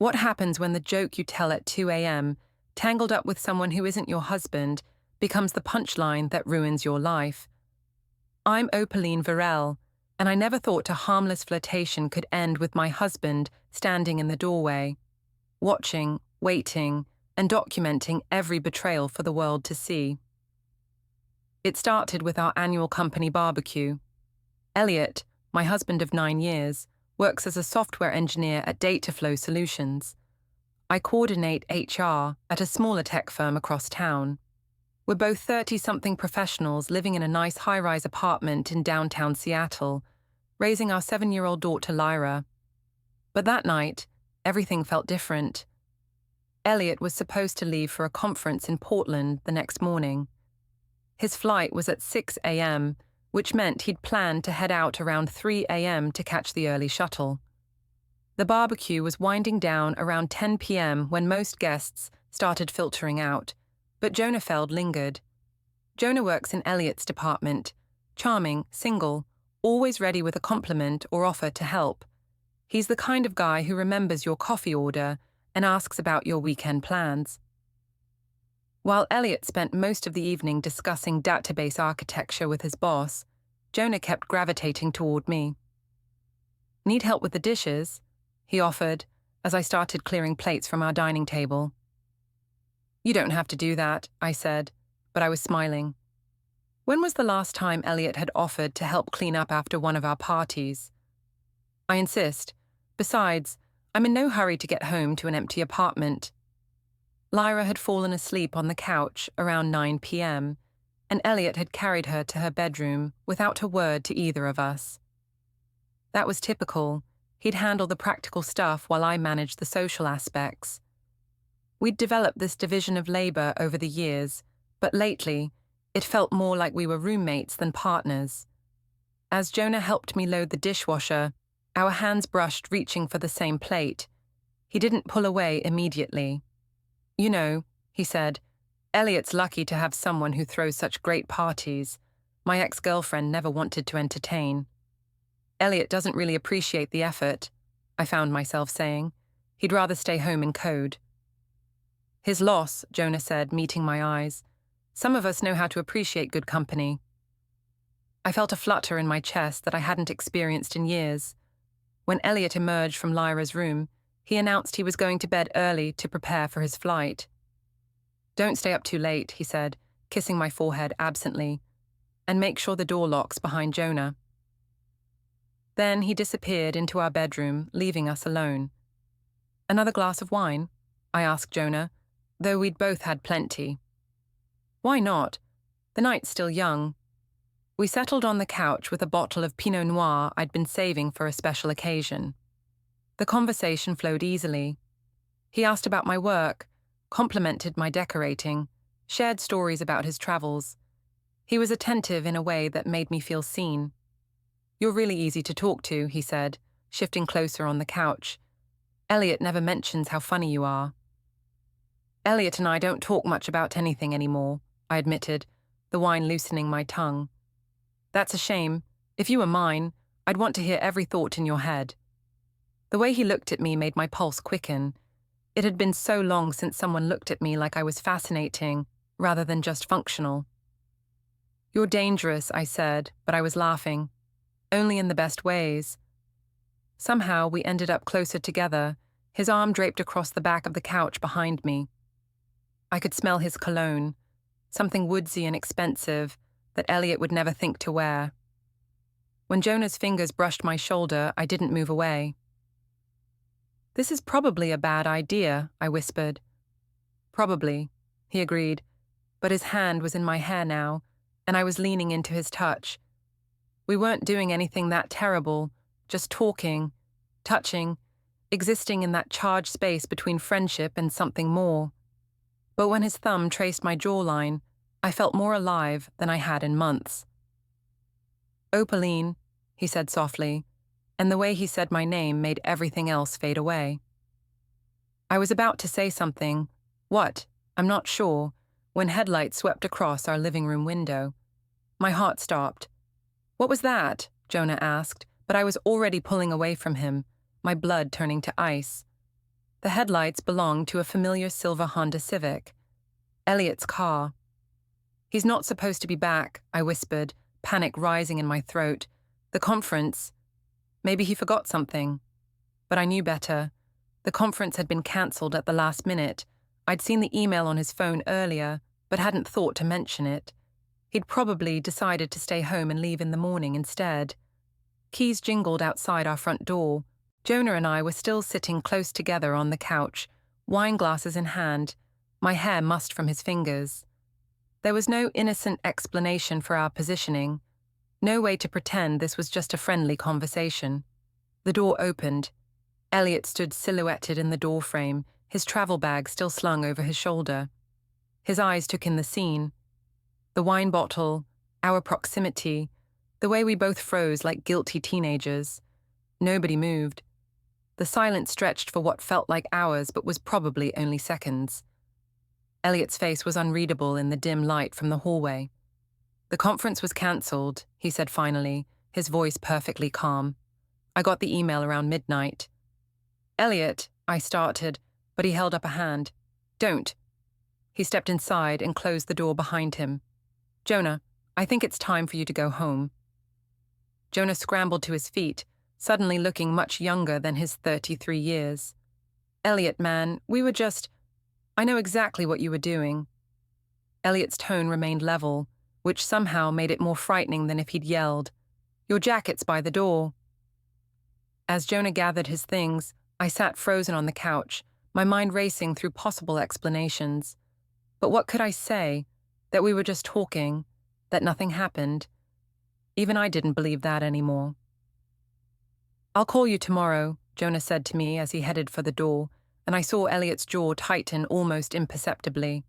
What happens when the joke you tell at 2 a.m., tangled up with someone who isn't your husband, becomes the punchline that ruins your life? I'm Opaline Virelle, and I never thought a harmless flirtation could end with my husband standing in the doorway, watching, waiting, and documenting every betrayal for the world to see. It started with our annual company barbecue. Eliot, my husband of 9 years, works as a software engineer at Dataflow Solutions. I coordinate HR at a smaller tech firm across town. We're both 30-something professionals living in a nice high-rise apartment in downtown Seattle, raising our 7-year-old daughter Lyra. But that night, everything felt different. Eliot was supposed to leave for a conference in Portland the next morning. His flight was at 6 a.m., which meant he'd planned to head out around 3 a.m. to catch the early shuttle. The barbecue was winding down around 10 p.m. when most guests started filtering out, but Jonah Feld lingered. Jonah works in Eliot's department, charming, single, always ready with a compliment or offer to help. He's the kind of guy who remembers your coffee order and asks about your weekend plans. While Eliot spent most of the evening discussing database architecture with his boss, Jonah kept gravitating toward me. "Need help with the dishes?" he offered as I started clearing plates from our dining table. "You don't have to do that," I said, but I was smiling. When was the last time Eliot had offered to help clean up after one of our parties? "I insist. Besides, I'm in no hurry to get home to an empty apartment." Lyra had fallen asleep on the couch around 9 p.m., and Eliot had carried her to her bedroom without a word to either of us. That was typical. He'd handle the practical stuff while I managed the social aspects. We'd developed this division of labor over the years, but lately, it felt more like we were roommates than partners. As Jonah helped me load the dishwasher, our hands brushed reaching for the same plate. He didn't pull away immediately. "You know," he said, "Eliot's lucky to have someone who throws such great parties. My ex-girlfriend never wanted to entertain." "Eliot doesn't really appreciate the effort," I found myself saying. "He'd rather stay home and code." "His loss," Jonah said, meeting my eyes. "Some of us know how to appreciate good company." I felt a flutter in my chest that I hadn't experienced in years. When Eliot emerged from Lyra's room, he announced he was going to bed early to prepare for his flight. "Don't stay up too late," he said, kissing my forehead absently, "and make sure the door locks behind Jonah." Then he disappeared into our bedroom, leaving us alone. "Another glass of wine?" I asked Jonah, though we'd both had plenty. "Why not? The night's still young." We settled on the couch with a bottle of Pinot Noir I'd been saving for a special occasion. The conversation flowed easily. He asked about my work, complimented my decorating, shared stories about his travels. He was attentive in a way that made me feel seen. "You're really easy to talk to," he said, shifting closer on the couch. "Eliot never mentions how funny you are." "Eliot and I don't talk much about anything anymore," I admitted, the wine loosening my tongue. "That's a shame. If you were mine, I'd want to hear every thought in your head." The way he looked at me made my pulse quicken. It had been so long since someone looked at me like I was fascinating, rather than just functional. "You're dangerous," I said, but I was laughing. Only in the best ways. Somehow we ended up closer together, his arm draped across the back of the couch behind me. I could smell his cologne, something woodsy and expensive that Eliot would never think to wear. When Jonah's fingers brushed my shoulder, I didn't move away. "This is probably a bad idea," I whispered. "Probably," he agreed, but his hand was in my hair now, and I was leaning into his touch. We weren't doing anything that terrible, just talking, touching, existing in that charged space between friendship and something more. But when his thumb traced my jawline, I felt more alive than I had in months. "Opaline," he said softly, and the way he said my name made everything else fade away. I was about to say something, what, I'm not sure, when headlights swept across our living room window. My heart stopped. "What was that?" Jonah asked, but I was already pulling away from him, my blood turning to ice. The headlights belonged to a familiar silver Honda Civic, Eliot's car. "He's not supposed to be back," I whispered, panic rising in my throat. "The conference. Maybe he forgot something." But I knew better. The conference had been cancelled at the last minute. I'd seen the email on his phone earlier, but hadn't thought to mention it. He'd probably decided to stay home and leave in the morning instead. Keys jingled outside our front door. Jonah and I were still sitting close together on the couch, wine glasses in hand, my hair mussed from his fingers. There was no innocent explanation for our positioning, no way to pretend this was just a friendly conversation. The door opened. Eliot stood silhouetted in the doorframe, his travel bag still slung over his shoulder. His eyes took in the scene. The wine bottle, our proximity, the way we both froze like guilty teenagers. Nobody moved. The silence stretched for what felt like hours but was probably only seconds. Eliot's face was unreadable in the dim light from the hallway. "The conference was cancelled," he said finally, his voice perfectly calm. "I got the email around midnight." "Eliot," I started, but he held up a hand. "Don't." He stepped inside and closed the door behind him. "Jonah, I think it's time for you to go home." Jonah scrambled to his feet, suddenly looking much younger than his 33 years. "Eliot, man, we were just... I know exactly what you were doing." Eliot's tone remained level, which somehow made it more frightening than if he'd yelled. "Your jacket's by the door." As Jonah gathered his things, I sat frozen on the couch, my mind racing through possible explanations. But what could I say? That we were just talking, that nothing happened. Even I didn't believe that anymore. "I'll call you tomorrow," Jonah said to me as he headed for the door, and I saw Eliot's jaw tighten almost imperceptibly.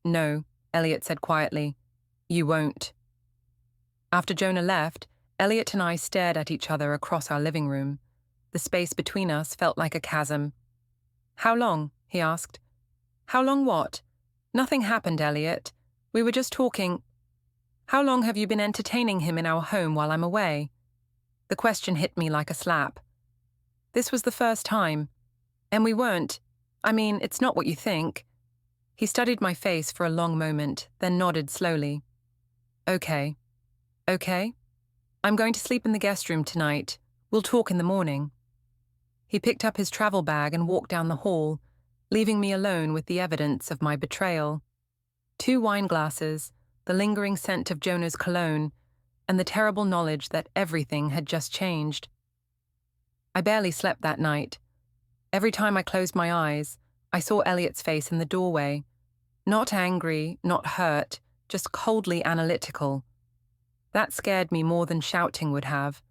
"No," Eliot said quietly. "You won't." After Jonah left, Eliot and I stared at each other across our living room. The space between us felt like a chasm. "How long?" he asked. "How long what?" "Nothing happened, Eliot. We were just talking." "How long have you been entertaining him in our home while I'm away?" The question hit me like a slap. This was the first time. And we weren't. I mean, it's not what you think. He studied my face for a long moment, then nodded slowly. "Okay. Okay? I'm going to sleep in the guest room tonight. We'll talk in the morning." He picked up his travel bag and walked down the hall, leaving me alone with the evidence of my betrayal. 2 wine glasses, the lingering scent of Jonah's cologne, and the terrible knowledge that everything had just changed. I barely slept that night. Every time I closed my eyes, I saw Eliot's face in the doorway. Not angry, not hurt, just coldly analytical. That scared me more than shouting would have.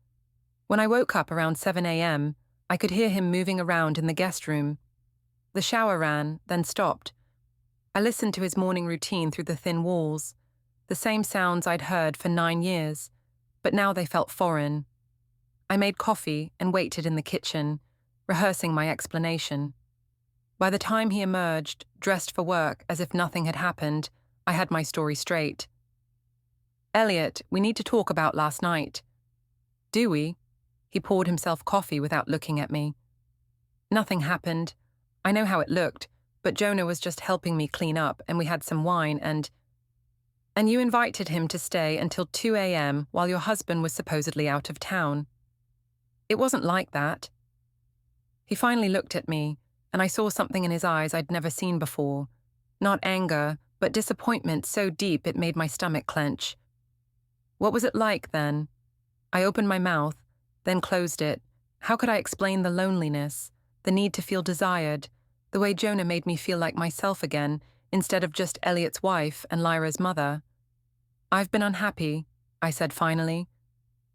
When I woke up around 7 a.m., I could hear him moving around in the guest room. The shower ran, then stopped. I listened to his morning routine through the thin walls, the same sounds I'd heard for 9 years, but now they felt foreign. I made coffee and waited in the kitchen, rehearsing my explanation. By the time he emerged, dressed for work as if nothing had happened, I had my story straight. "Eliot, we need to talk about last night." "Do we?" He poured himself coffee without looking at me. "Nothing happened. I know how it looked, but Jonah was just helping me clean up and we had some wine and you invited him to stay until 2 a.m. while your husband was supposedly out of town. It wasn't like that." He finally looked at me, and I saw something in his eyes I'd never seen before. Not anger, but disappointment so deep it made my stomach clench. "What was it like, then?" I opened my mouth, then closed it. How could I explain the loneliness, the need to feel desired, the way Jonah made me feel like myself again, instead of just Eliot's wife and Lyra's mother? "I've been unhappy," I said finally.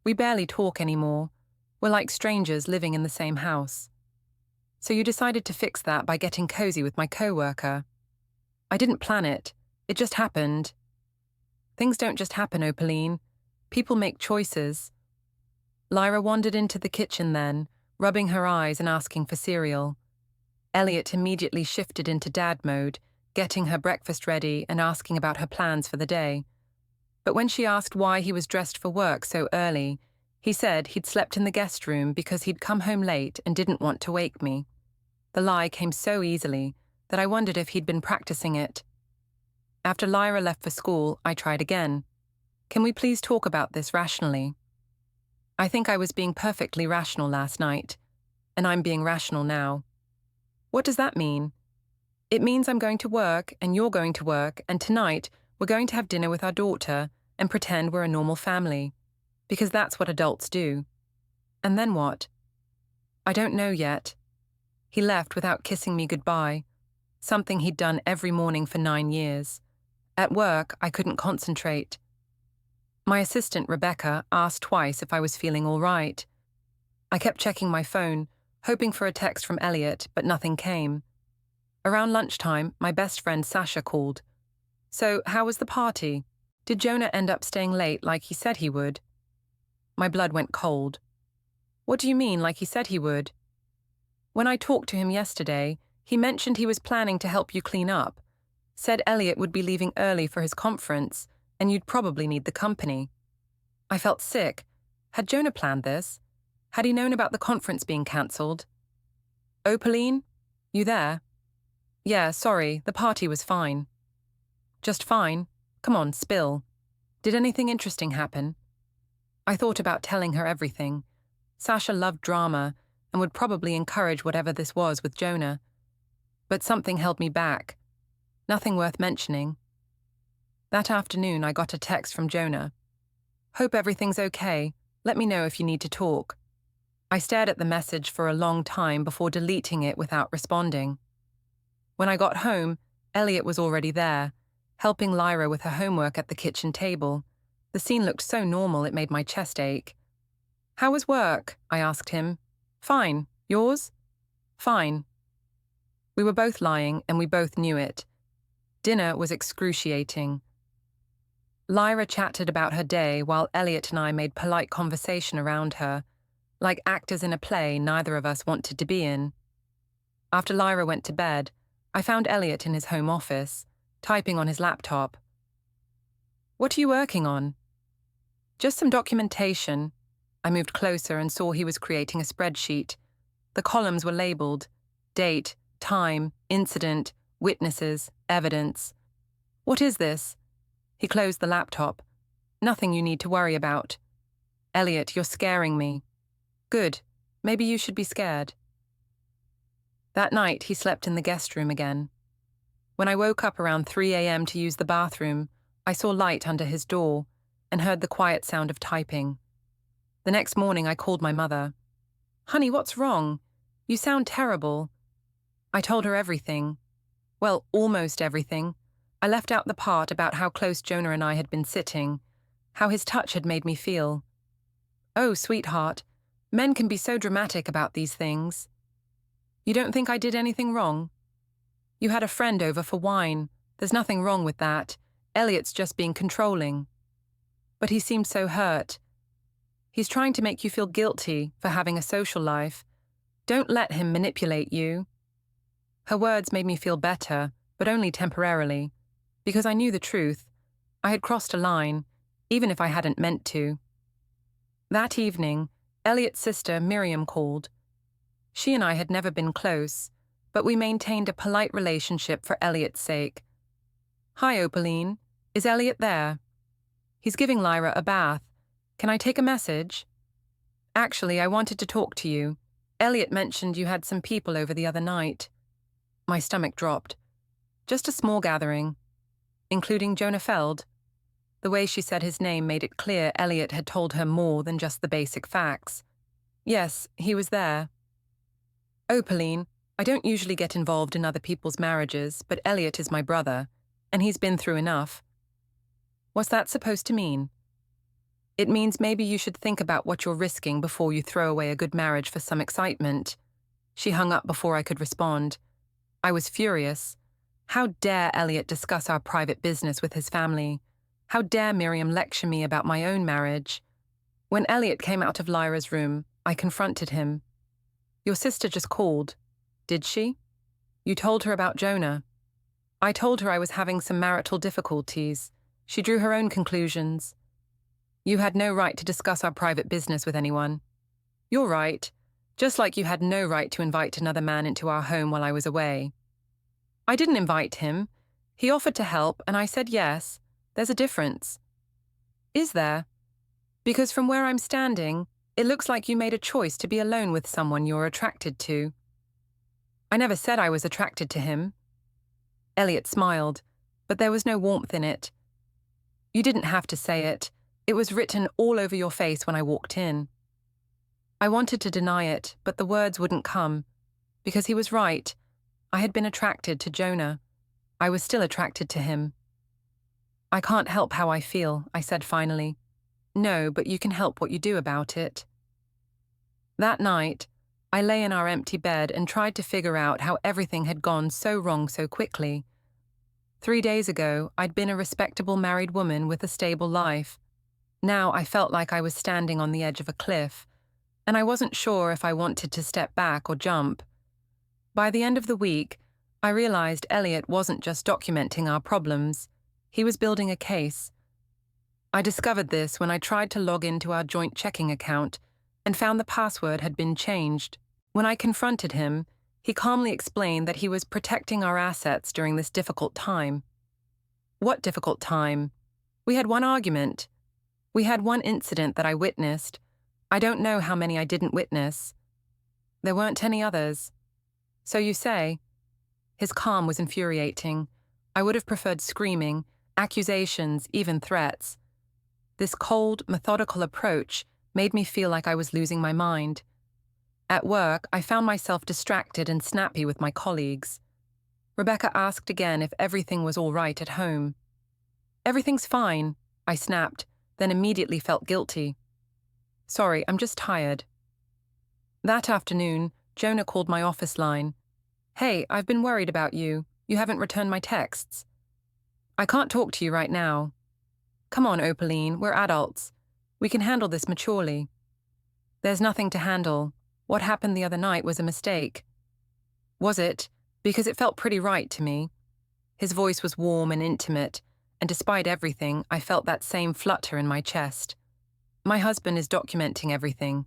"We barely talk anymore. We're like strangers living in the same house." "So you decided to fix that by getting cozy with my coworker." "I didn't plan it. It just happened." "Things don't just happen, Opaline. People make choices." Lyra wandered into the kitchen then, rubbing her eyes and asking for cereal. Eliot immediately shifted into dad mode, getting her breakfast ready and asking about her plans for the day. But when she asked why he was dressed for work so early, he said he'd slept in the guest room because he'd come home late and didn't want to wake me. The lie came so easily that I wondered if he'd been practicing it. After Lyra left for school, I tried again. Can we please talk about this rationally? I think I was being perfectly rational last night, and I'm being rational now. What does that mean? It means I'm going to work, and you're going to work, and tonight we're going to have dinner with our daughter and pretend we're a normal family, because that's what adults do. And then what? I don't know yet. He left without kissing me goodbye, something he'd done every morning for 9 years. At work, I couldn't concentrate. My assistant, Rebecca, asked twice if I was feeling all right. I kept checking my phone, hoping for a text from Eliot, but nothing came. Around lunchtime, my best friend Sasha called. So, how was the party? Did Jonah end up staying late like he said he would? My blood went cold. What do you mean, like he said he would? When I talked to him yesterday, he mentioned he was planning to help you clean up, said Eliot would be leaving early for his conference, and you'd probably need the company. I felt sick. Had Jonah planned this? Had he known about the conference being cancelled? Opaline? You there? Yeah, sorry, the party was fine. Just fine? Come on, spill. Did anything interesting happen? I thought about telling her everything. Sasha loved drama and would probably encourage whatever this was with Jonah. But something held me back. Nothing worth mentioning. That afternoon, I got a text from Jonah. Hope everything's okay. Let me know if you need to talk. I stared at the message for a long time before deleting it without responding. When I got home, Eliot was already there, helping Lyra with her homework at the kitchen table. The scene looked so normal it made my chest ache. How was work? I asked him. Fine. Yours? Fine. We were both lying, and we both knew it. Dinner was excruciating. Lyra chatted about her day while Eliot and I made polite conversation around her, like actors in a play neither of us wanted to be in. After Lyra went to bed, I found Eliot in his home office, typing on his laptop. What are you working on? Just some documentation. I moved closer and saw he was creating a spreadsheet. The columns were labeled: date, time, incident, witnesses, evidence. What is this? He closed the laptop. Nothing you need to worry about. Eliot, you're scaring me. Good. Maybe you should be scared. That night, he slept in the guest room again. When I woke up around 3 a.m. to use the bathroom, I saw light under his door and heard the quiet sound of typing. The next morning, I called my mother. Honey, what's wrong? You sound terrible. I told her everything. Well, almost everything. I left out the part about how close Jonah and I had been sitting, how his touch had made me feel. Oh, sweetheart, men can be so dramatic about these things. You don't think I did anything wrong? You had a friend over for wine. There's nothing wrong with that. Eliot's just being controlling. But he seemed so hurt. He's trying to make you feel guilty for having a social life. Don't let him manipulate you. Her words made me feel better, but only temporarily, because I knew the truth. I had crossed a line, even if I hadn't meant to. That evening, Eliot's sister Miriam called. She and I had never been close, but we maintained a polite relationship for Eliot's sake. Hi, Opaline. Is Eliot there? He's giving Lyra a bath. Can I take a message? Actually, I wanted to talk to you. Eliot mentioned you had some people over the other night. My stomach dropped. Just a small gathering. Including Jonah Feld. The way she said his name made it clear Eliot had told her more than just the basic facts. Yes, he was there. Opaline, I don't usually get involved in other people's marriages, but Eliot is my brother, and he's been through enough. What's that supposed to mean? It means maybe you should think about what you're risking before you throw away a good marriage for some excitement. She hung up before I could respond. I was furious. How dare Eliot discuss our private business with his family? How dare Miriam lecture me about my own marriage? When Eliot came out of Lyra's room, I confronted him. Your sister just called. Did she? You told her about Jonah. I told her I was having some marital difficulties. She drew her own conclusions. You had no right to discuss our private business with anyone. You're right. Just like you had no right to invite another man into our home while I was away. I didn't invite him. He offered to help, and I said yes. There's a difference. Is there? Because from where I'm standing, it looks like you made a choice to be alone with someone you're attracted to. I never said I was attracted to him. Eliot smiled, but there was no warmth in it. You didn't have to say it. It was written all over your face when I walked in. I wanted to deny it, but the words wouldn't come. Because he was right. I had been attracted to Jonah. I was still attracted to him. I can't help how I feel, I said finally. No, but you can help what you do about it. That night, I lay in our empty bed and tried to figure out how everything had gone so wrong so quickly. 3 days ago, I'd been a respectable married woman with a stable life. Now I felt like I was standing on the edge of a cliff, and I wasn't sure if I wanted to step back or jump. By the end of the week, I realized Eliot wasn't just documenting our problems. He was building a case. I discovered this when I tried to log into our joint checking account and found the password had been changed. When I confronted him, he calmly explained that he was protecting our assets during this difficult time. What difficult time? We had one argument. We had one incident that I witnessed. I don't know how many I didn't witness. There weren't any others. So you say? His calm was infuriating. I would have preferred screaming, accusations, even threats. This cold, methodical approach made me feel like I was losing my mind. At work, I found myself distracted and snappy with my colleagues. Rebecca asked again if everything was all right at home. Everything's fine, I snapped, then immediately felt guilty. Sorry, I'm just tired. That afternoon, Jonah called my office line. Hey, I've been worried about you. You haven't returned my texts. I can't talk to you right now. Come on, Opaline, we're adults. We can handle this maturely. There's nothing to handle. What happened the other night was a mistake. Was it? Because it felt pretty right to me. His voice was warm and intimate, and despite everything, I felt that same flutter in my chest. My husband is documenting everything.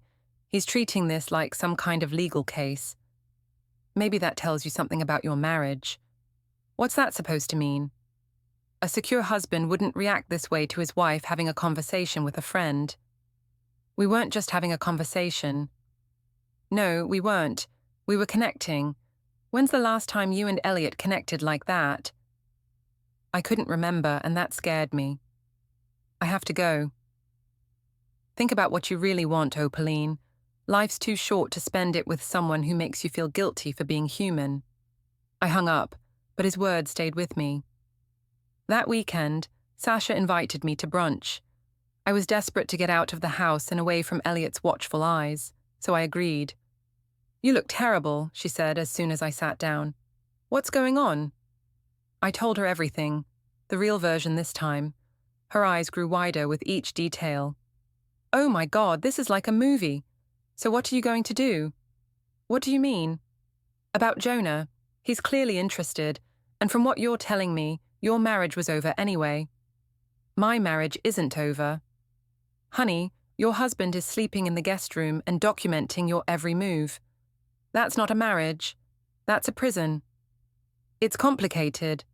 He's treating this like some kind of legal case. Maybe that tells you something about your marriage. What's that supposed to mean? A secure husband wouldn't react this way to his wife having a conversation with a friend. We weren't just having a conversation. No, we weren't. We were connecting. When's the last time you and Eliot connected like that? I couldn't remember, and that scared me. I have to go. Think about what you really want, Opaline. Life's too short to spend it with someone who makes you feel guilty for being human. I hung up, but his words stayed with me. That weekend, Sasha invited me to brunch. I was desperate to get out of the house and away from Eliot's watchful eyes, so I agreed. You look terrible, she said as soon as I sat down. What's going on? I told her everything, the real version this time. Her eyes grew wider with each detail. Oh my God, this is like a movie. So what are you going to do? What do you mean? About Jonah. He's clearly interested, and from what you're telling me, your marriage was over anyway. My marriage isn't over. Honey, your husband is sleeping in the guest room and documenting your every move. That's not a marriage. That's a prison. It's complicated.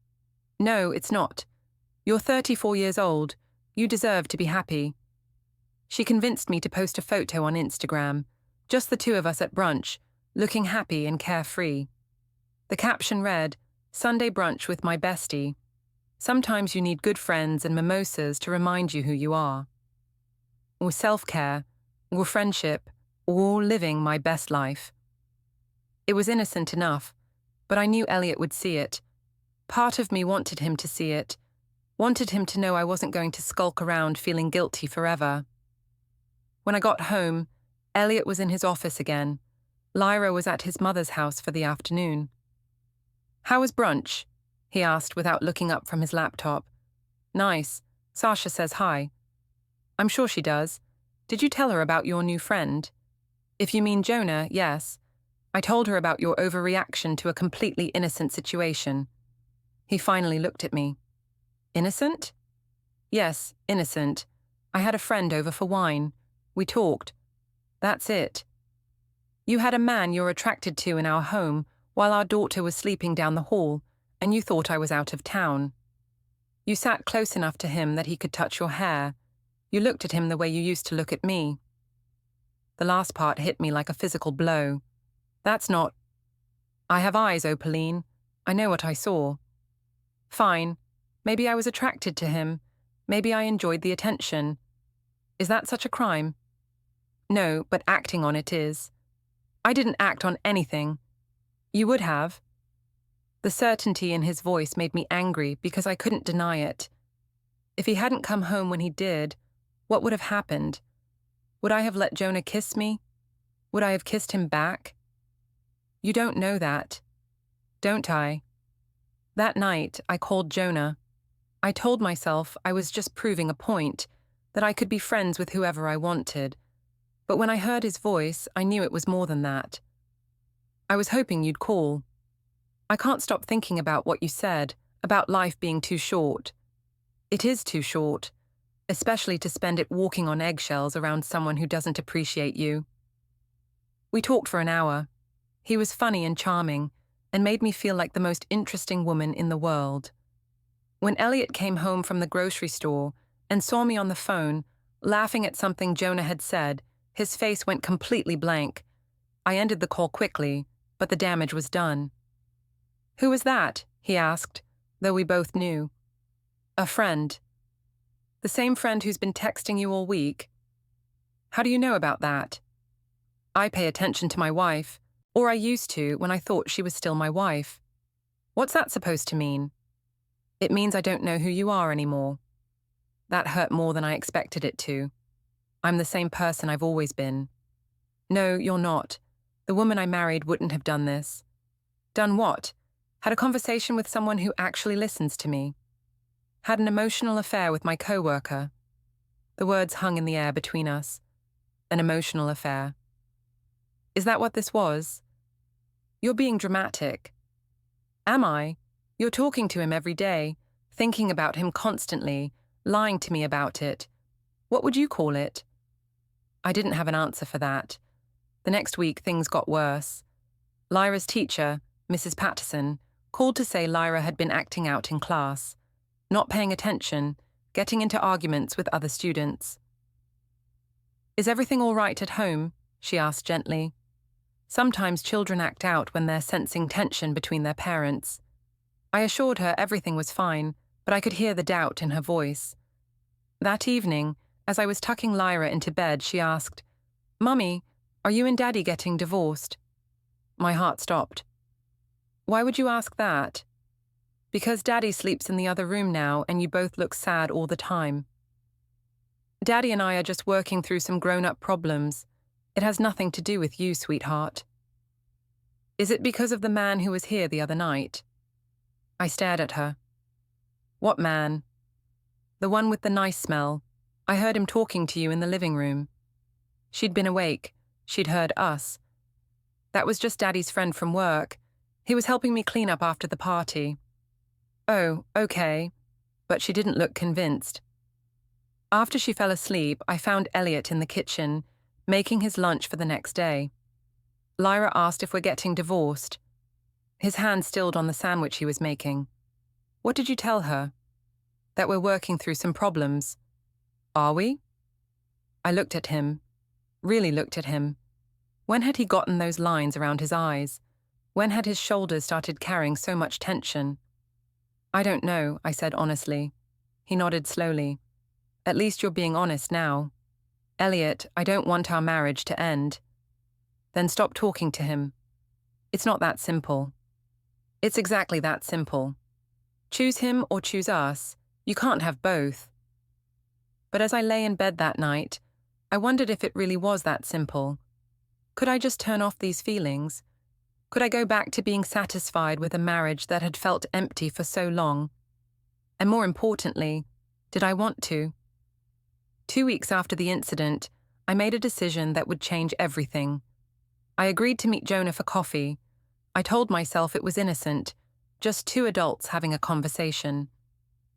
No, it's not. You're 34 years old. You deserve to be happy. She convinced me to post a photo on Instagram, just the two of us at brunch, looking happy and carefree. The caption read, Sunday brunch with my bestie. Sometimes you need good friends and mimosas to remind you who you are. Or self-care, or friendship, or living my best life. It was innocent enough, but I knew Eliot would see it. Part of me wanted him to see it, wanted him to know I wasn't going to skulk around feeling guilty forever. When I got home, Eliot was in his office again. Lyra was at his mother's house for the afternoon. How was brunch? He asked without looking up from his laptop. Nice. Sasha says hi. I'm sure she does. Did you tell her about your new friend? If you mean Jonah, yes. I told her about your overreaction to a completely innocent situation. He finally looked at me. Innocent? Yes, innocent. I had a friend over for wine. We talked. That's it. You had a man you're attracted to in our home while our daughter was sleeping down the hall, and you thought I was out of town. You sat close enough to him that he could touch your hair. You looked at him the way you used to look at me. The last part hit me like a physical blow. That's not... I have eyes, Opaline. I know what I saw. Fine. Maybe I was attracted to him. Maybe I enjoyed the attention. Is that such a crime? No, but acting on it is. I didn't act on anything. You would have. The certainty in his voice made me angry because I couldn't deny it. If he hadn't come home when he did, what would have happened? Would I have let Jonah kiss me? Would I have kissed him back? You don't know that. Don't I? That night, I called Jonah. I told myself I was just proving a point, that I could be friends with whoever I wanted. But when I heard his voice, I knew it was more than that. I was hoping you'd call. I can't stop thinking about what you said, about life being too short. It is too short, especially to spend it walking on eggshells around someone who doesn't appreciate you. We talked for an hour. He was funny and charming, and made me feel like the most interesting woman in the world. When Eliot came home from the grocery store and saw me on the phone, laughing at something Jonah had said, his face went completely blank. I ended the call quickly, but the damage was done. "Who was that?" he asked, though we both knew. "A friend." "The same friend who's been texting you all week?" "How do you know about that?" "I pay attention to my wife, or I used to when I thought she was still my wife." "What's that supposed to mean?" "It means I don't know who you are anymore." That hurt more than I expected it to. I'm the same person I've always been. "No, you're not. The woman I married wouldn't have done this." "Done what?" "Had a conversation with someone who actually listens to me." "Had an emotional affair with my coworker." The words hung in the air between us. An emotional affair. "Is that what this was?" "You're being dramatic." "Am I? You're talking to him every day, thinking about him constantly, lying to me about it. What would you call it?" I didn't have an answer for that. The next week, things got worse. Lyra's teacher, Mrs. Patterson, called to say Lyra had been acting out in class, not paying attention, getting into arguments with other students. "Is everything all right at home?" she asked gently. Sometimes children act out when they're sensing tension between their parents. I assured her everything was fine, but I could hear the doubt in her voice. That evening, as I was tucking Lyra into bed, she asked, "Mummy, are you and Daddy getting divorced?" My heart stopped. "Why would you ask that?" "Because Daddy sleeps in the other room now and you both look sad all the time." "Daddy and I are just working through some grown-up problems. It has nothing to do with you, sweetheart." "Is it because of the man who was here the other night?" I stared at her. "What man?" "The one with the nice smell. I heard him talking to you in the living room." She'd been awake. She'd heard us. "That was just Daddy's friend from work. He was helping me clean up after the party." "Oh, okay." But she didn't look convinced. After she fell asleep, I found Eliot in the kitchen, making his lunch for the next day. Lyra asked if we're getting divorced. His hand stilled on the sandwich he was making. "What did you tell her?" "That we're working through some problems." "Are we?" I looked at him. Really looked at him. When had he gotten those lines around his eyes? When had his shoulders started carrying so much tension? "I don't know," I said honestly. He nodded slowly. "At least you're being honest now." "Eliot, I don't want our marriage to end." "Then stop talking to him." "It's not that simple." "It's exactly that simple. Choose him or choose us. You can't have both." But as I lay in bed that night, I wondered if it really was that simple. Could I just turn off these feelings? Could I go back to being satisfied with a marriage that had felt empty for so long? And more importantly, did I want to? 2 weeks after the incident, I made a decision that would change everything. I agreed to meet Jonah for coffee. I told myself it was innocent, just two adults having a conversation.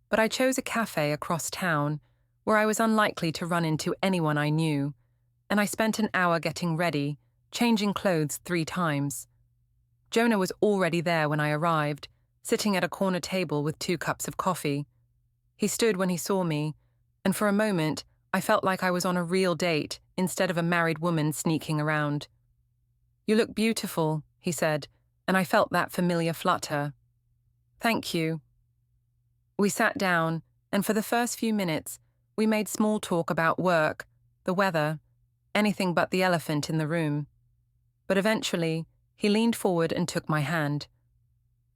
But I chose a cafe across town, where I was unlikely to run into anyone I knew, and I spent an hour getting ready, changing clothes 3 times. Jonah was already there when I arrived, sitting at a corner table with 2 cups of coffee. He stood when he saw me, and for a moment, I felt like I was on a real date instead of a married woman sneaking around. "You look beautiful," he said, and I felt that familiar flutter. "Thank you." We sat down, and for the first few minutes, we made small talk about work, the weather, anything but the elephant in the room. But eventually, he leaned forward and took my hand.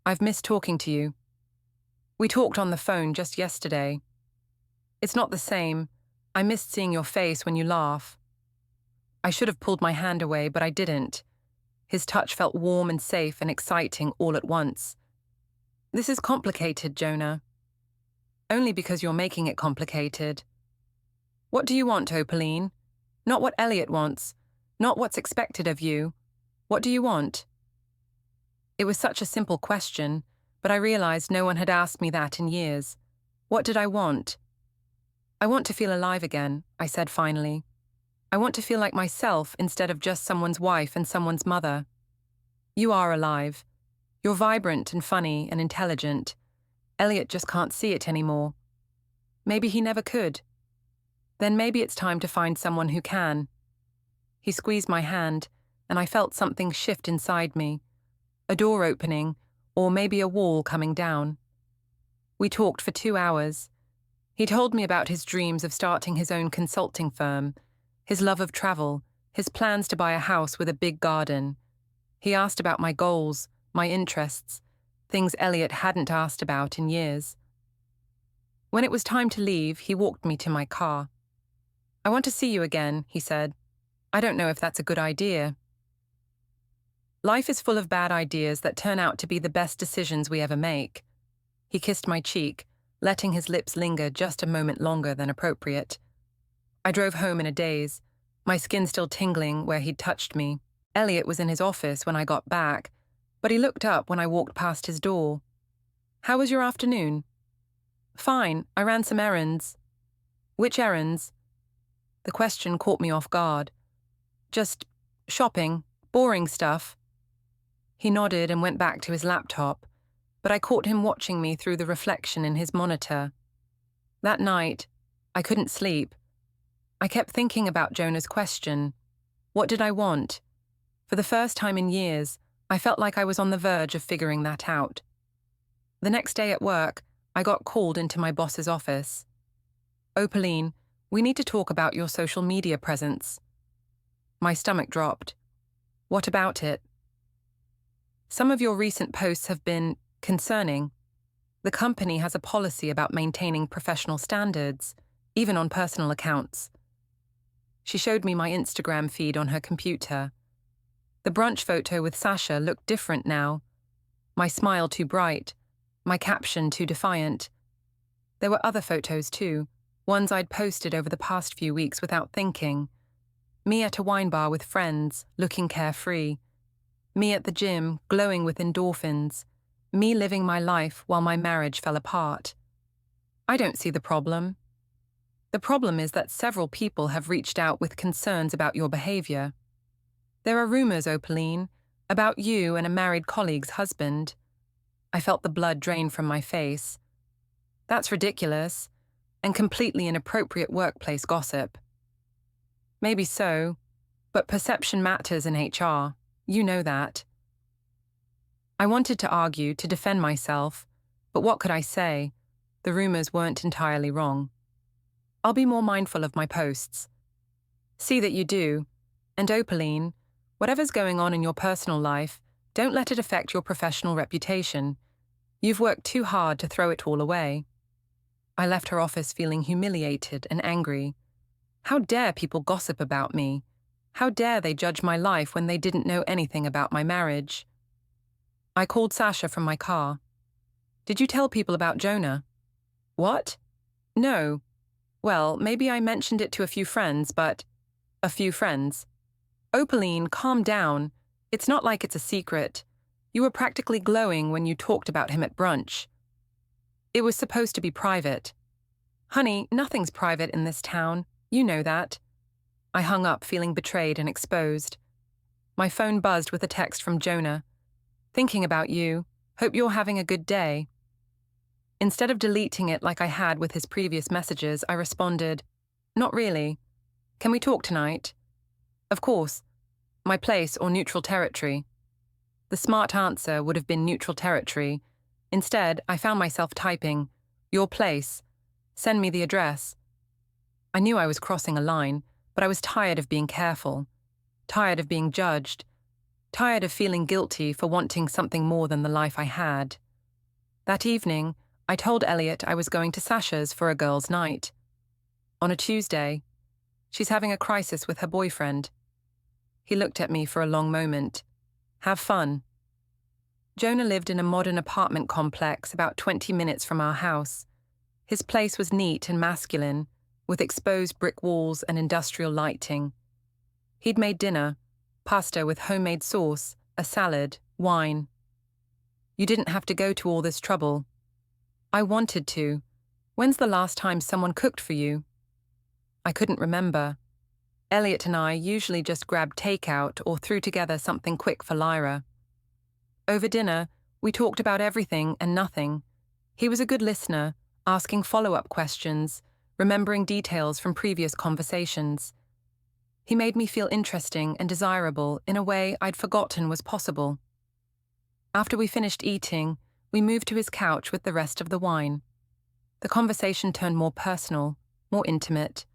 "I've missed talking to you. We talked on the phone just yesterday. It's not the same. I missed seeing your face when you laugh." I should have pulled my hand away, but I didn't. His touch felt warm and safe and exciting all at once. "This is complicated, Jonah." "Only because you're making it complicated." "What do you want, Opaline? Not what Eliot wants, not what's expected of you. What do you want?" It was such a simple question, but I realized no one had asked me that in years. What did I want? "I want to feel alive again," I said finally. "I want to feel like myself instead of just someone's wife and someone's mother." "You are alive. You're vibrant and funny and intelligent. Eliot just can't see it anymore. Maybe he never could. Then maybe it's time to find someone who can." He squeezed my hand, and I felt something shift inside me. A door opening, or maybe a wall coming down. We talked for 2 hours. He told me about his dreams of starting his own consulting firm, his love of travel, his plans to buy a house with a big garden. He asked about my goals, my interests, things Eliot hadn't asked about in years. When it was time to leave, he walked me to my car. "I want to see you again," he said. "I don't know if that's a good idea." Life is full of bad ideas that turn out to be the best decisions we ever make. He kissed my cheek, letting his lips linger just a moment longer than appropriate. I drove home in a daze, my skin still tingling where he'd touched me. Eliot was in his office when I got back, but he looked up when I walked past his door. "How was your afternoon?" "Fine, I ran some errands." "Which errands?" The question caught me off guard. "Just shopping, boring stuff." He nodded and went back to his laptop, but I caught him watching me through the reflection in his monitor. That night, I couldn't sleep. I kept thinking about Jonah's question. What did I want? For the first time in years, I felt like I was on the verge of figuring that out. The next day at work, I got called into my boss's office. "Opaline, we need to talk about your social media presence." My stomach dropped. "What about it?" "Some of your recent posts have been concerning. The company has a policy about maintaining professional standards, even on personal accounts." She showed me my Instagram feed on her computer. The brunch photo with Sasha looked different now. My smile too bright, my caption too defiant. There were other photos too, ones I'd posted over the past few weeks without thinking. Me at a wine bar with friends, looking carefree. Me at the gym, glowing with endorphins. Me living my life while my marriage fell apart. I don't see the problem. The problem is that several people have reached out with concerns about your behavior. There are rumors, Opaline, about you and a married colleague's husband. I felt the blood drain from my face. That's ridiculous, and completely inappropriate workplace gossip. Maybe so, but perception matters in HR. You know that. I wanted to argue, to defend myself, but what could I say? The rumors weren't entirely wrong. "I'll be more mindful of my posts." "See that you do. And Opaline, whatever's going on in your personal life, don't let it affect your professional reputation. You've worked too hard to throw it all away." I left her office feeling humiliated and angry. How dare people gossip about me? How dare they judge my life when they didn't know anything about my marriage? I called Sasha from my car. "Did you tell people about Jonah?" "What?" "No. Well, maybe I mentioned it to a few friends, but..." "A few friends." "Opaline, calm down. It's not like it's a secret. You were practically glowing when you talked about him at brunch." "It was supposed to be private." "Honey, nothing's private in this town. You know that." I hung up feeling betrayed and exposed. My phone buzzed with a text from Jonah. Thinking about you. Hope you're having a good day. Instead of deleting it like I had with his previous messages, I responded, Not really. Can we talk tonight? Of course. My place or neutral territory. The smart answer would have been neutral territory. Instead, I found myself typing, Your place. Send me the address. I knew I was crossing a line, but I was tired of being careful. Tired of being judged. Tired of feeling guilty for wanting something more than the life I had. That evening, I told Eliot I was going to Sasha's for a girls' night. On a Tuesday. She's having a crisis with her boyfriend. He looked at me for a long moment. Have fun. Jonah lived in a modern apartment complex about 20 minutes from our house. His place was neat and masculine, with exposed brick walls and industrial lighting. He'd made dinner, pasta with homemade sauce, a salad, wine. You didn't have to go to all this trouble. I wanted to. When's the last time someone cooked for you? I couldn't remember. Eliot and I usually just grabbed takeout or threw together something quick for Lyra. Over dinner, we talked about everything and nothing. He was a good listener, asking follow-up questions, remembering details from previous conversations. He made me feel interesting and desirable in a way I'd forgotten was possible. After we finished eating, we moved to his couch with the rest of the wine. The conversation turned more personal, more intimate.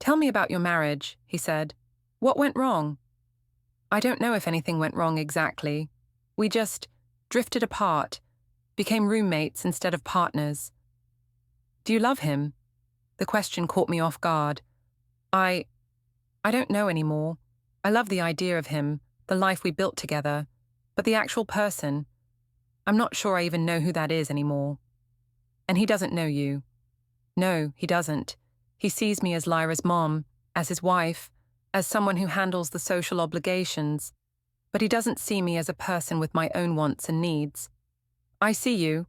Tell me about your marriage, he said. What went wrong? I don't know if anything went wrong exactly. We just drifted apart, became roommates instead of partners. Do you love him? The question caught me off guard. I don't know anymore. I love the idea of him, the life we built together, but the actual person, I'm not sure I even know who that is anymore. And he doesn't know you. No, he doesn't. He sees me as Lyra's mom, as his wife, as someone who handles the social obligations, but he doesn't see me as a person with my own wants and needs. I see you.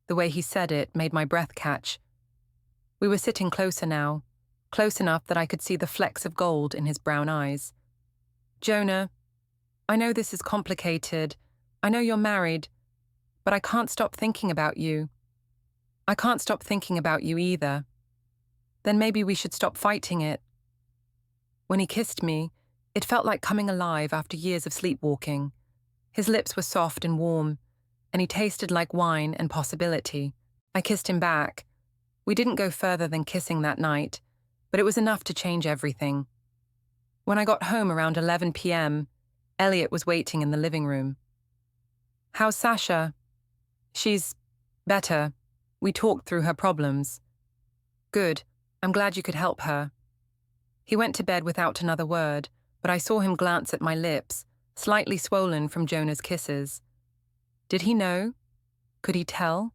The way he said it made my breath catch. We were sitting closer now, close enough that I could see the flecks of gold in his brown eyes. Jonah, I know this is complicated. I know you're married, but I can't stop thinking about you. I can't stop thinking about you either. Then maybe we should stop fighting it. When he kissed me, it felt like coming alive after years of sleepwalking. His lips were soft and warm, and he tasted like wine and possibility. I kissed him back. We didn't go further than kissing that night, but it was enough to change everything. When I got home around 11 p.m., Eliot was waiting in the living room. How's Sasha? She's better. We talked through her problems. Good. I'm glad you could help her. He went to bed without another word, but I saw him glance at my lips, slightly swollen from Jonah's kisses. Did he know? Could he tell?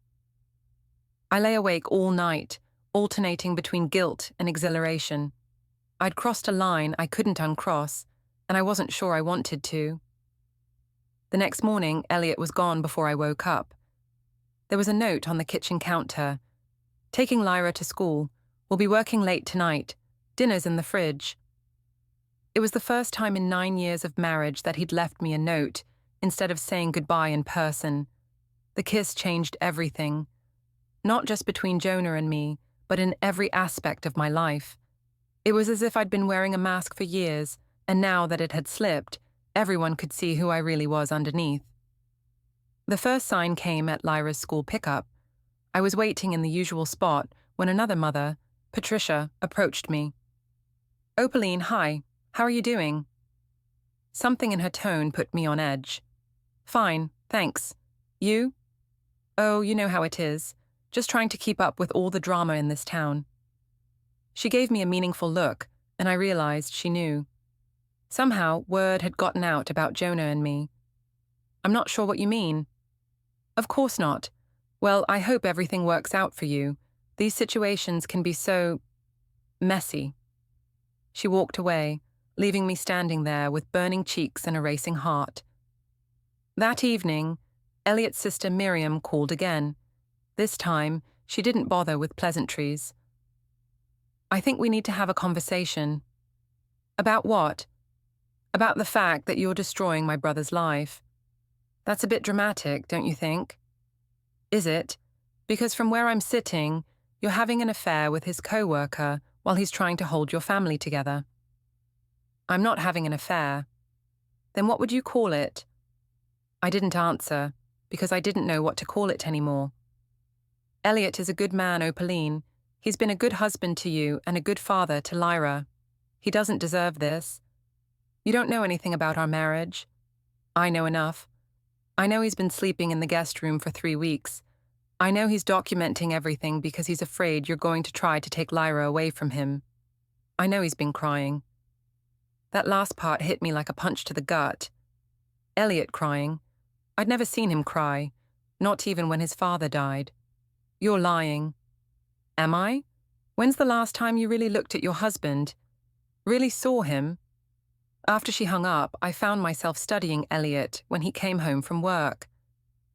I lay awake all night, alternating between guilt and exhilaration. I'd crossed a line I couldn't uncross, and I wasn't sure I wanted to. The next morning, Eliot was gone before I woke up. There was a note on the kitchen counter. Taking Lyra to school. We'll be working late tonight. Dinner's in the fridge. It was the first time in 9 years of marriage that he'd left me a note, instead of saying goodbye in person. The kiss changed everything. Not just between Jonah and me, but in every aspect of my life. It was as if I'd been wearing a mask for years, and now that it had slipped, everyone could see who I really was underneath. The first sign came at Lyra's school pickup. I was waiting in the usual spot when another mother, Patricia, approached me. Opaline, hi. How are you doing? Something in her tone put me on edge. Fine, thanks. You? Oh, you know how it is. Just trying to keep up with all the drama in this town. She gave me a meaningful look, and I realized she knew. Somehow, word had gotten out about Jonah and me. I'm not sure what you mean. Of course not. Well, I hope everything works out for you. These situations can be so messy. She walked away, leaving me standing there with burning cheeks and a racing heart. That evening, Eliot's sister Miriam called again. This time, she didn't bother with pleasantries. I think we need to have a conversation. About what? About the fact that you're destroying my brother's life. That's a bit dramatic, don't you think? Is it? Because from where I'm sitting, you're having an affair with his coworker while he's trying to hold your family together. I'm not having an affair. Then what would you call it? I didn't answer, because I didn't know what to call it anymore. Eliot is a good man, Opaline. He's been a good husband to you and a good father to Lyra. He doesn't deserve this. You don't know anything about our marriage. I know enough. I know he's been sleeping in the guest room for 3 weeks. I know he's documenting everything because he's afraid you're going to try to take Lyra away from him. I know he's been crying. That last part hit me like a punch to the gut. Eliot crying. I'd never seen him cry, not even when his father died. You're lying. Am I? When's the last time you really looked at your husband? Really saw him? After she hung up, I found myself studying Eliot when he came home from work.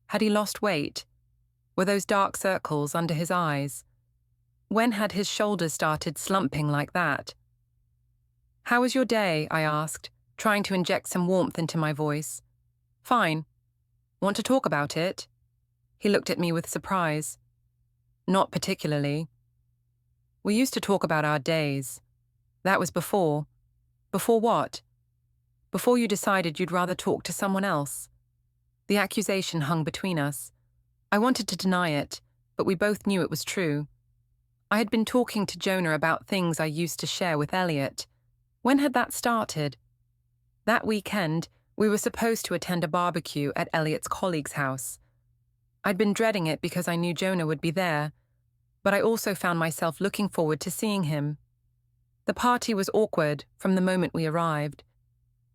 Had he lost weight? Were those dark circles under his eyes? When had his shoulders started slumping like that? How was your day? I asked, trying to inject some warmth into my voice. Fine. Want to talk about it? He looked at me with surprise. Not particularly. We used to talk about our days. That was before. Before what? Before you decided you'd rather talk to someone else. The accusation hung between us. I wanted to deny it, but we both knew it was true. I had been talking to Jonah about things I used to share with Eliot. When had that started? That weekend, we were supposed to attend a barbecue at Eliot's colleague's house. I'd been dreading it because I knew Jonah would be there, but I also found myself looking forward to seeing him. The party was awkward from the moment we arrived.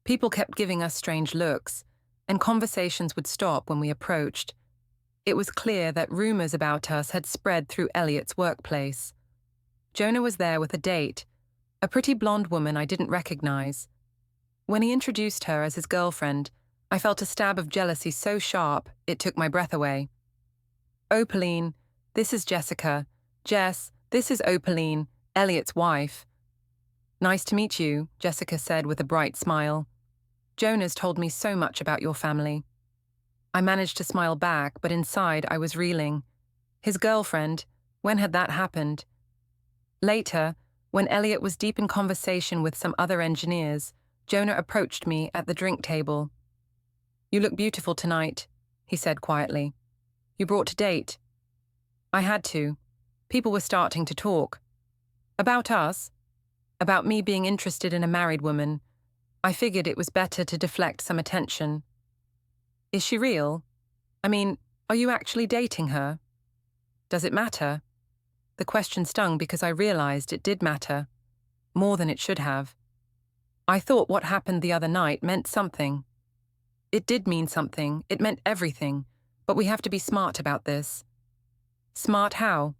People kept giving us strange looks, and conversations would stop when we approached. It was clear that rumors about us had spread through Eliot's workplace. Jonah was there with a date, a pretty blonde woman I didn't recognize. When he introduced her as his girlfriend, I felt a stab of jealousy so sharp it took my breath away. Opaline, this is Jessica. Jess, this is Opaline, Eliot's wife. Nice to meet you, Jessica said with a bright smile. Jonah's told me so much about your family. I managed to smile back, but inside I was reeling. His girlfriend, when had that happened? Later, when Eliot was deep in conversation with some other engineers, Jonah approached me at the drink table. You look beautiful tonight, he said quietly. You brought a date. I had to. People were starting to talk. About us? About me being interested in a married woman. I figured it was better to deflect some attention. Is she real? I mean, are you actually dating her? Does it matter? The question stung because I realized it did matter. More than it should have. I thought what happened the other night meant something. It did mean something. It meant everything. But we have to be smart about this. Smart how?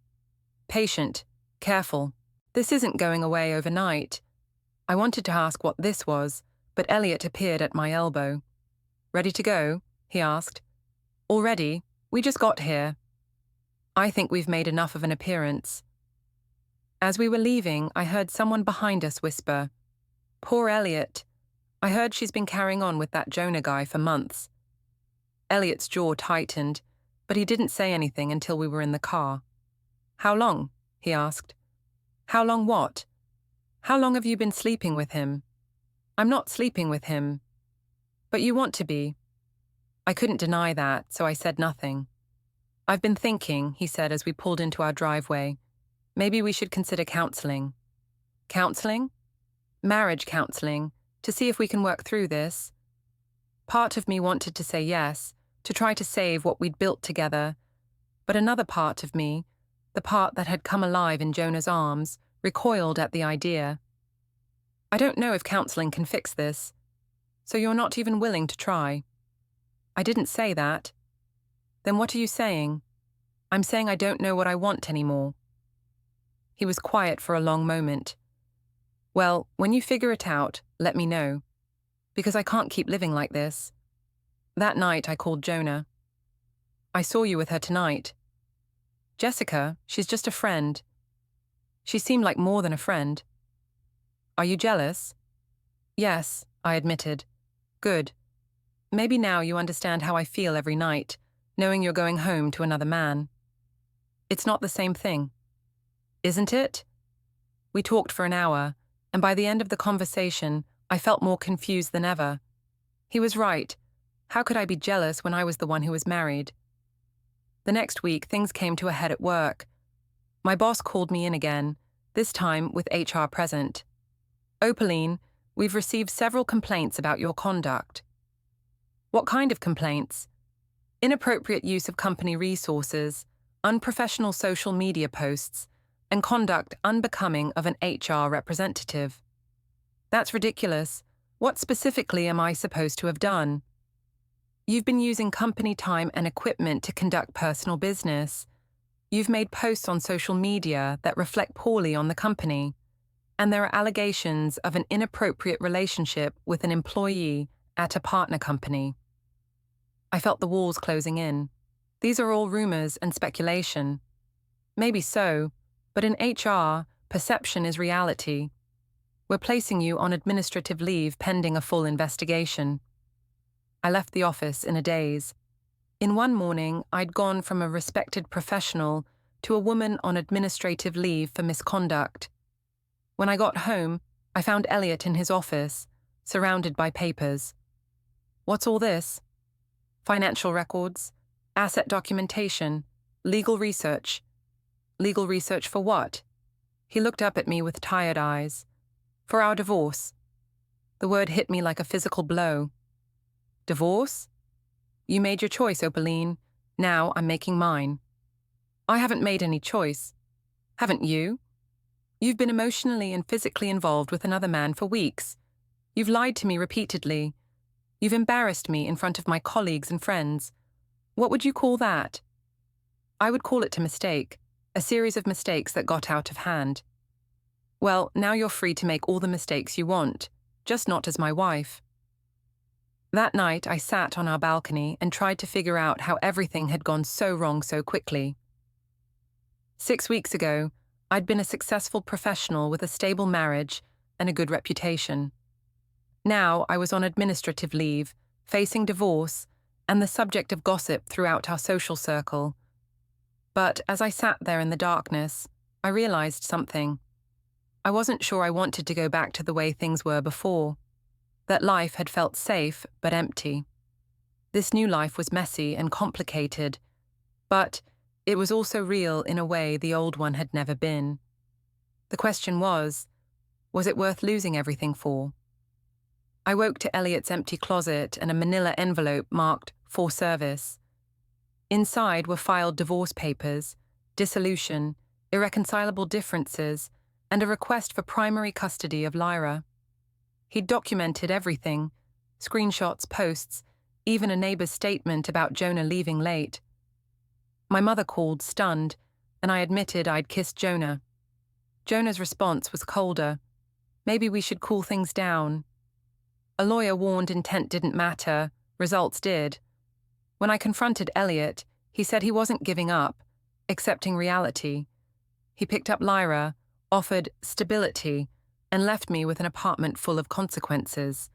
Patient. Careful. This isn't going away overnight. I wanted to ask what this was, but Eliot appeared at my elbow. Ready to go? He asked. Already? We just got here. I think we've made enough of an appearance. As we were leaving, I heard someone behind us whisper, Poor Eliot. I heard she's been carrying on with that Jonah guy for months. Eliot's jaw tightened, but he didn't say anything until we were in the car. How long? He asked. How long what? How long have you been sleeping with him? I'm not sleeping with him. But you want to be. I couldn't deny that, so I said nothing. I've been thinking, he said as we pulled into our driveway. Maybe we should consider counseling. Counseling? Marriage counseling, to see if we can work through this. Part of me wanted to say yes, to try to save what we'd built together. But another part of me, the part that had come alive in Jonah's arms, recoiled at the idea. I don't know if counseling can fix this. So you're not even willing to try. I didn't say that. Then what are you saying? I'm saying I don't know what I want anymore. He was quiet for a long moment. Well, when you figure it out, let me know. Because I can't keep living like this. That night I called Jonah. I saw you with her tonight. Jessica, she's just a friend. She seemed like more than a friend. Are you jealous? Yes, I admitted. Good. Maybe now you understand how I feel every night, knowing you're going home to another man. It's not the same thing. Isn't it? We talked for an hour, and by the end of the conversation, I felt more confused than ever. He was right. How could I be jealous when I was the one who was married? The next week, things came to a head at work. My boss called me in again, this time with HR present. Opaline, we've received several complaints about your conduct. What kind of complaints? Inappropriate use of company resources, unprofessional social media posts, and conduct unbecoming of an HR representative. That's ridiculous. What specifically am I supposed to have done? You've been using company time and equipment to conduct personal business. You've made posts on social media that reflect poorly on the company. And there are allegations of an inappropriate relationship with an employee at a partner company. I felt the walls closing in. These are all rumors and speculation. Maybe so, but in HR, perception is reality. We're placing you on administrative leave pending a full investigation. I left the office in a daze. In one morning, I'd gone from a respected professional to a woman on administrative leave for misconduct. When I got home, I found Eliot in his office, surrounded by papers. What's all this? Financial records, asset documentation, legal research. Legal research for what? He looked up at me with tired eyes. For our divorce. The word hit me like a physical blow. Divorce? You made your choice, Opaline. Now I'm making mine. I haven't made any choice. Haven't you? You've been emotionally and physically involved with another man for weeks. You've lied to me repeatedly. You've embarrassed me in front of my colleagues and friends. What would you call that? I would call it a mistake, a series of mistakes that got out of hand. Well, now you're free to make all the mistakes you want, just not as my wife. That night, I sat on our balcony and tried to figure out how everything had gone so wrong so quickly. 6 weeks ago, I'd been a successful professional with a stable marriage and a good reputation. Now I was on administrative leave, facing divorce, and the subject of gossip throughout our social circle. But as I sat there in the darkness, I realized something. I wasn't sure I wanted to go back to the way things were before. That life had felt safe but empty. This new life was messy and complicated, but it was also real in a way the old one had never been. The question was it worth losing everything for? I woke to Eliot's empty closet and a manila envelope marked "For Service." Inside were filed divorce papers, dissolution, irreconcilable differences, and a request for primary custody of Lyra. He'd documented everything, screenshots, posts, even a neighbor's statement about Jonah leaving late. My mother called, stunned, and I admitted I'd kissed Jonah. Jonah's response was colder. Maybe we should cool things down. A lawyer warned intent didn't matter, results did. When I confronted Eliot, he said he wasn't giving up, accepting reality. He picked up Lyra, offered stability, and left me with an apartment full of consequences.